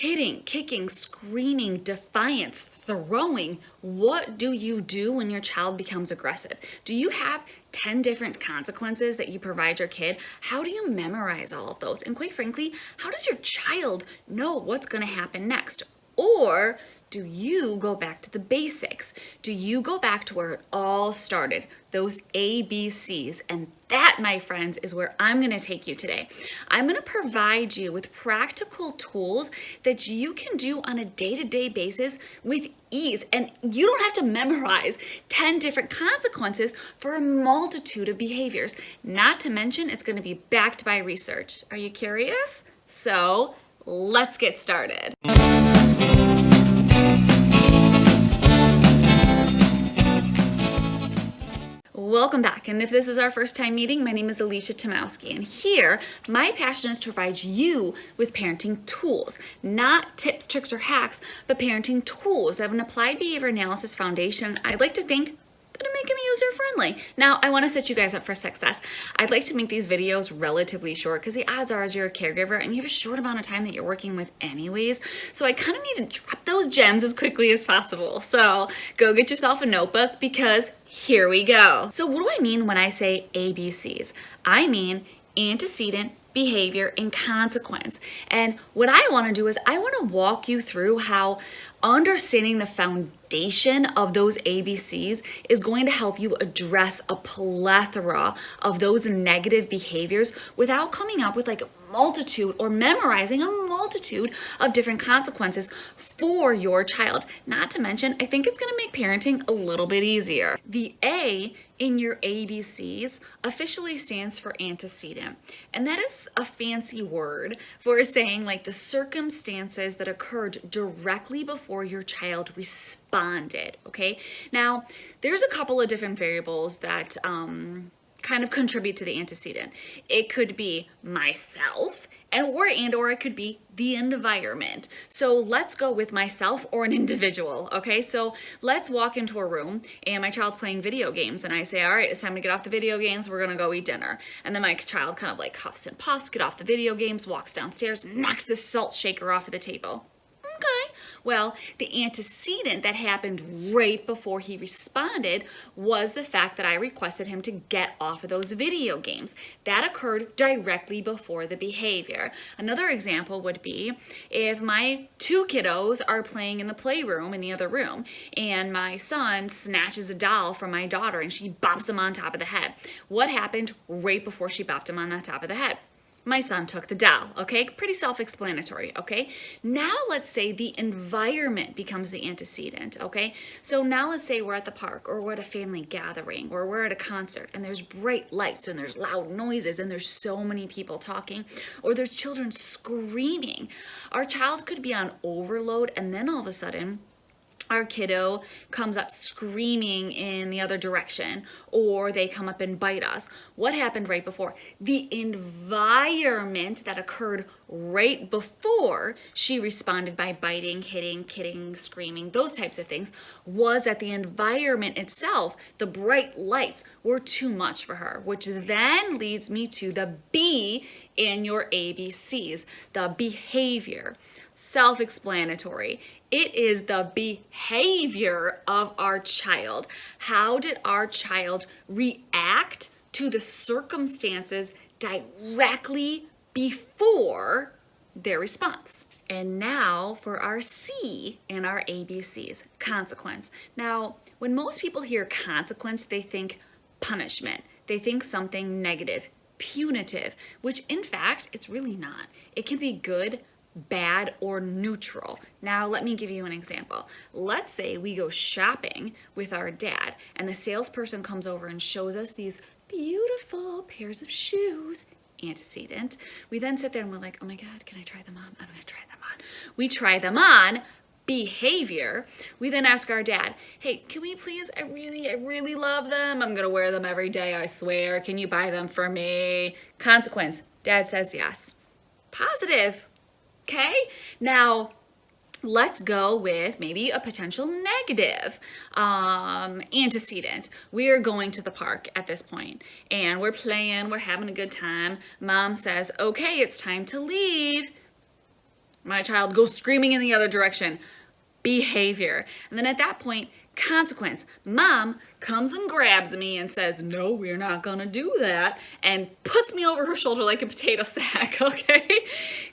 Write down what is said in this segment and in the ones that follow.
hitting, kicking, screaming, defiance, throwing. What do you do when your child becomes aggressive? Do you have 10 different consequences that you provide your kid? How do you memorize all of those? And quite frankly, how does your child know what's going to happen next? Or do you go back to the basics? Do you go back to where it all started? Those ABCs. And that, my friends, is where I'm going to take you today. I'm going to provide you with practical tools that you can do on a day-to-day basis with ease. And you don't have to memorize 10 different consequences for a multitude of behaviors. Not to mention, it's going to be backed by research. Are you curious? So let's get started. Welcome back, and if this is our first time meeting, my name is Alicia Tomowski, and here, my passion is to provide you with parenting tools, not tips, tricks, or hacks, but parenting tools. I have an applied behavior analysis foundation. I'd like to think that I make them user-friendly. Now, I want to set you guys up for success. I'd like to make these videos relatively short because the odds are as you're a caregiver and you have a short amount of time that you're working with anyways, so I kind of need to drop those gems as quickly as possible. So go get yourself a notebook because here we go. So what do I mean when I say ABCs? I mean antecedent, behavior, and consequence. And what I want to do is I want to walk you through how understanding the foundation of those ABCs is going to help you address a plethora of those negative behaviors without coming up with like a multitude or memorizing a multitude of different consequences for your child. Not to mention, I think it's going to make parenting a little bit easier. The A in your ABCs officially stands for antecedent, and that is a fancy word for saying like the circumstances that occurred directly before your child responded, okay? Now, there's a couple of different variables that kind of contribute to the antecedent. It could be myself, or it could be the environment. So let's go with myself or an individual, okay? So let's walk into a room and my child's playing video games and I say, all right, it's time to get off the video games, we're gonna go eat dinner. And then my child kind of like huffs and puffs, get off the video games, walks downstairs, knocks the salt shaker off of the table. Okay, well, the antecedent that happened right before he responded was the fact that I requested him to get off of those video games. That occurred directly before the behavior. Another example would be if my two kiddos are playing in the playroom in the other room and my son snatches a doll from my daughter and she bops him on top of the head. What happened right before she bopped him on the top of the head? My son took the doll, okay? Pretty self-explanatory, okay? Now let's say the environment becomes the antecedent, okay? So now let's say we're at the park or we're at a family gathering or we're at a concert and there's bright lights and there's loud noises and there's so many people talking or there's children screaming. Our child could be on overload and then all of a sudden our kiddo comes up screaming in the other direction, or they come up and bite us. What happened right before? The environment that occurred right before she responded by biting, hitting, kidding, screaming, those types of things, was that the environment itself, the bright lights, were too much for her, which then leads me to the B in your ABCs, the behavior. Self-explanatory. It is the behavior of our child. How did our child react to the circumstances directly before their response? And now for our C in our ABCs, consequence. Now, when most people hear consequence, they think punishment. They think something negative, punitive, which in fact, it's really not. It can be good, bad, or neutral. Now, let me give you an example. Let's say we go shopping with our dad and the salesperson comes over and shows us these beautiful pairs of shoes, antecedent. We then sit there and we're like, oh my God, can I try them on? I'm gonna try them on. We try them on, behavior. We then ask our dad, hey, can we please, I really love them. I'm gonna wear them every day, I swear. Can you buy them for me? Consequence, dad says yes. Positive. Okay, now let's go with maybe a potential negative antecedent. We're going to the park at this point and we're playing, we're having a good time. Mom says, okay, it's time to leave. My child goes screaming in the other direction. Behavior. And then at that point, consequence. Mom comes and grabs me and says, no, we're not gonna do that, and puts me over her shoulder like a potato sack, okay?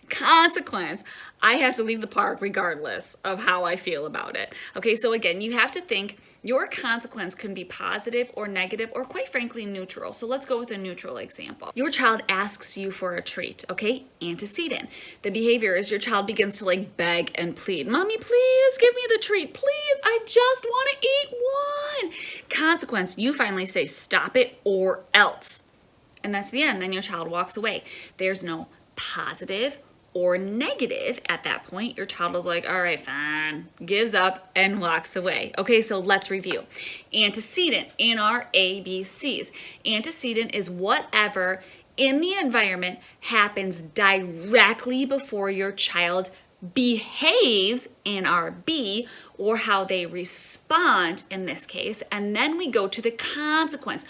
Consequence. I have to leave the park regardless of how I feel about it. Okay, so again, you have to think your consequence can be positive or negative or quite frankly neutral. So let's go with a neutral example. Your child asks you for a treat, okay? Antecedent. The behavior is your child begins to like beg and plead. Mommy, please give me the treat. Please, I just want to eat one. Consequence, you finally say stop it or else. And that's the end. Then your child walks away. There's no positive or negative at that point. Your child is like, all right, fine, gives up and walks away. Okay, so let's review. Antecedent in our ABCs. Antecedent is whatever in the environment happens directly before your child behaves in our B, or how they respond in this case. And then we go to the consequence.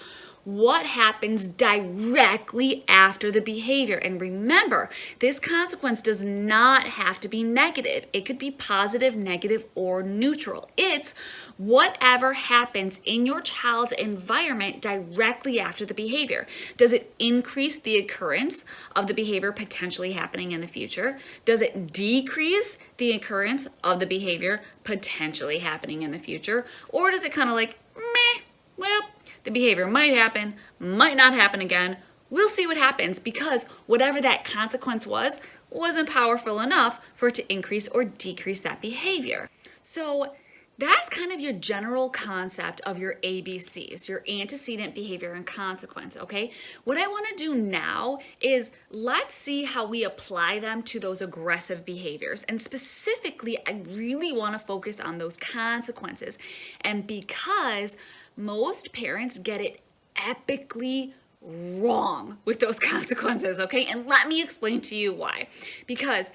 What happens directly after the behavior? And remember, this consequence does not have to be negative. It could be positive, negative, or neutral. It's whatever happens in your child's environment directly after the behavior. Does it increase the occurrence of the behavior potentially happening in the future? Does it decrease the occurrence of the behavior potentially happening in the future? Or does it kind of like, meh, well, the behavior might happen, might not happen again. We'll see what happens, because whatever that consequence was, wasn't powerful enough for it to increase or decrease that behavior. So that's kind of your general concept of your ABCs, your antecedent, behavior, and consequence, okay? What I want to do now is let's see how we apply them to those aggressive behaviors. And specifically, I really want to focus on those consequences. And because most parents get it epically wrong with those consequences, okay? And let me explain to you why. Because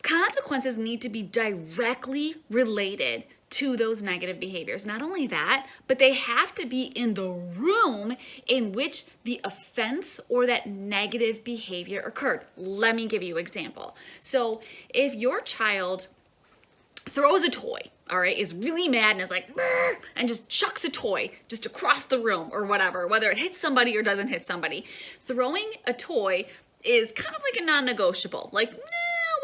consequences need to be directly related to those negative behaviors. Not only that, but they have to be in the room in which the offense or that negative behavior occurred. Let me give you an example. So if your child throws a toy, all right, is really mad and is like, "Brr," and just chucks a toy just across the room or whatever, whether it hits somebody or doesn't hit somebody. Throwing a toy is kind of like a non-negotiable. Like, no,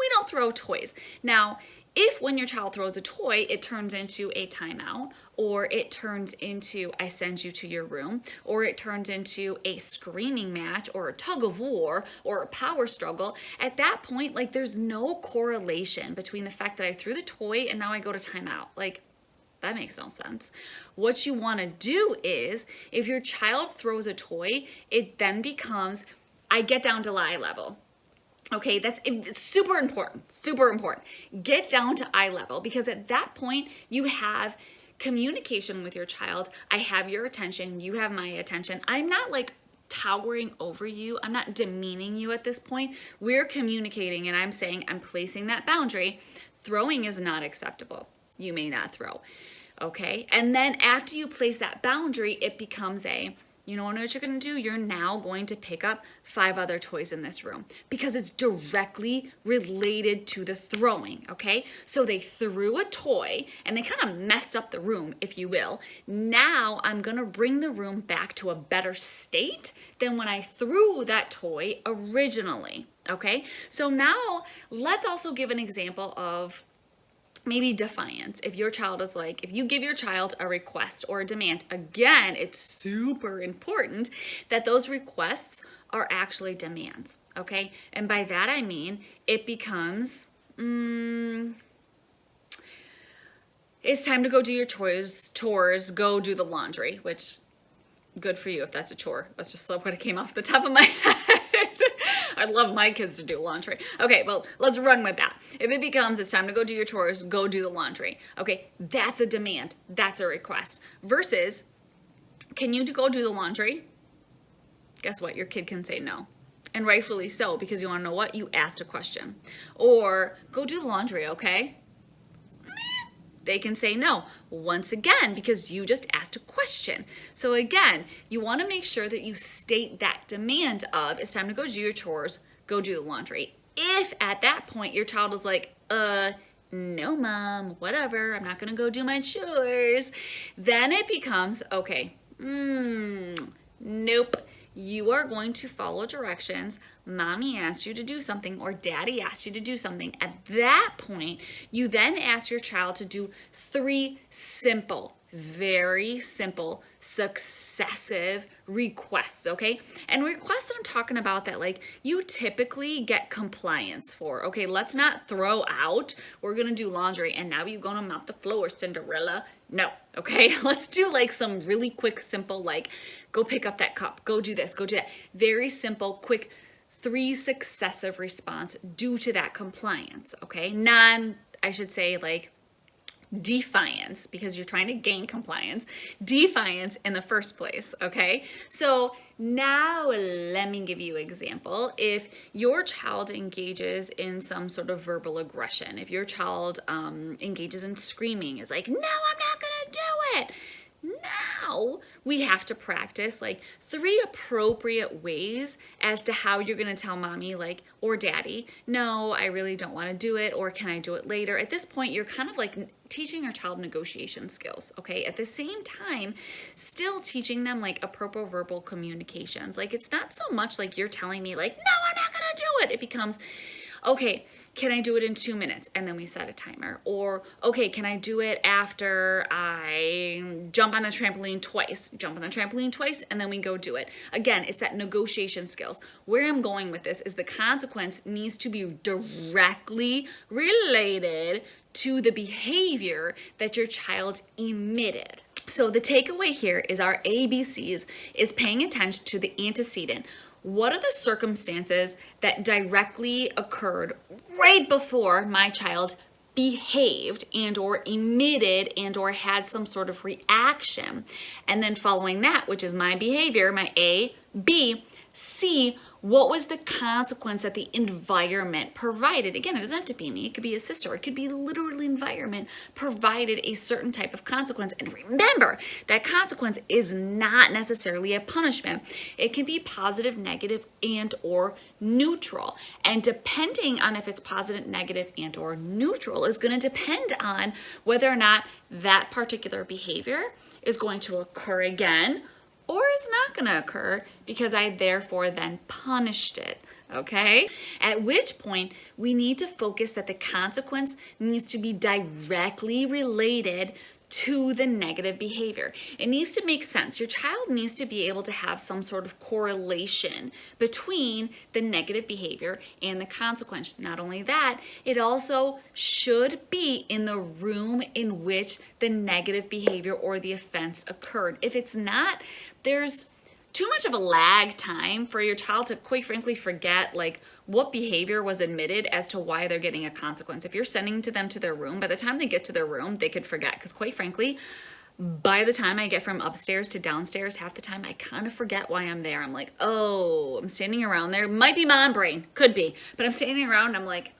we don't throw toys. Now, if when your child throws a toy, it turns into a timeout, or it turns into I send you to your room, or it turns into a screaming match or a tug of war or a power struggle, at that point, like, there's no correlation between the fact that I threw the toy and now I go to timeout. Like, that makes no sense. What you want to do is, if your child throws a toy, it then becomes I get down to eye level. Okay, it's super important, super important. Get down to eye level, because at that point you have communication with your child. I have your attention, you have my attention. I'm not like towering over you. I'm not demeaning you at this point. We're communicating, and I'm saying I'm placing that boundary. Throwing is not acceptable. You may not throw. Okay, and then after you place that boundary, it becomes you know what you're going to do? You're now going to pick up 5 other toys in this room, because it's directly related to the throwing, okay? So they threw a toy and they kind of messed up the room, if you will. Now I'm going to bring the room back to a better state than when I threw that toy originally, okay? So now let's also give an example of maybe defiance. If your child is like, if you give your child a request or a demand, again, it's super important that those requests are actually demands, okay? And by that I mean, it becomes, it's time to go do your chores, go do the laundry, which, good for you if that's a chore. That's just what it came off the top of my head. I love my kids to do laundry. Okay, well, let's run with that. If it becomes it's time to go do your chores, go do the laundry. Okay, that's a demand. That's a request. Versus, can you go do the laundry? Guess what? Your kid can say no. And rightfully so, because you want to know what? You asked a question. Or, go do the laundry, okay? They can say no, once again, because you just asked a question. So again, you want to make sure that you state that demand of, it's time to go do your chores, go do the laundry. If at that point your child is like, no, mom, whatever, I'm not gonna go do my chores, then it becomes, okay, nope, you are going to follow directions. Mommy asked you to do something or daddy asked you to do something. At that point, you then ask your child to do 3 simple, very simple, successive requests, okay? And requests that I'm talking about that like you typically get compliance for, okay? Let's not throw out, we're gonna do laundry and now you're gonna mop the floor, Cinderella. No, okay? Let's do like some really quick, simple, like go pick up that cup, go do this, go do that. Very simple, quick, 3 successive response due to that compliance, okay? I should say like defiance, because you're trying to gain compliance, defiance in the first place, okay? So now let me give you an example. If your child engages in some sort of verbal aggression, if your child engages in screaming, is like, no, I'm not gonna do it. Now we have to practice like 3 appropriate ways as to how you're going to tell mommy like or daddy, no, I really don't want to do it, or can I do it later? At this point, you're kind of like teaching your child negotiation skills, okay? At the same time, still teaching them like appropriate verbal communications. Like it's not so much like you're telling me like, no, I'm not going to do it. It becomes, okay, can I do it in 2 minutes? And then we set a timer. Or, okay, can I do it after I jump on the trampoline twice? Jump on the trampoline twice, and then we go do it. Again, it's that negotiation skills. Where I'm going with this is the consequence needs to be directly related to the behavior that your child emitted. So the takeaway here is our ABCs is paying attention to the antecedent. What are the circumstances that directly occurred right before my child behaved and or emitted and or had some sort of reaction? And then following that, which is my behavior, my A, B, C, what was the consequence that the environment provided? Again, it doesn't have to be me. It could be a sister. It could be literally environment provided a certain type of consequence. And remember, that consequence is not necessarily a punishment. It can be positive, negative, and or neutral. And depending on if it's positive, negative, and or neutral is going to depend on whether or not that particular behavior is going to occur again or is not going to occur because I therefore then punished it, okay? At which point, we need to focus that the consequence needs to be directly related to the negative behavior. It needs to make sense. Your child needs to be able to have some sort of correlation between the negative behavior and the consequence. Not only that, it also should be in the room in which the negative behavior or the offense occurred. If it's not, there's too much of a lag time for your child to quite frankly forget like what behavior was admitted as to why they're getting a consequence. If you're sending them to their room, by the time they get to their room, they could forget, because quite frankly, by the time I get from upstairs to downstairs, half the time I kind of forget why I'm there. I'm like, oh, I'm standing around there. Might be mom brain, could be, but I'm standing around and I'm like,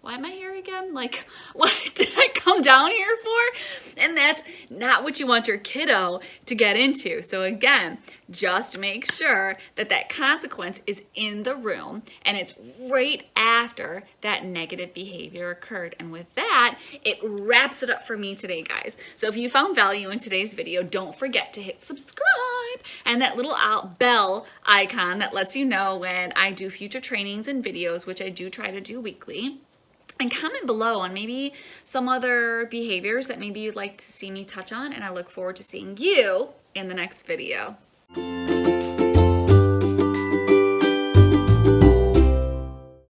why am I here again? Like, what did I come down here for? And that's not what you want your kiddo to get into. So again, just make sure that that consequence is in the room and it's right after that negative behavior occurred. And with that, it wraps it up for me today, guys. So if you found value in today's video, don't forget to hit subscribe and that little bell icon that lets you know when I do future trainings and videos, which I do try to do weekly. And comment below on maybe some other behaviors that maybe you'd like to see me touch on, and I look forward to seeing you in the next video.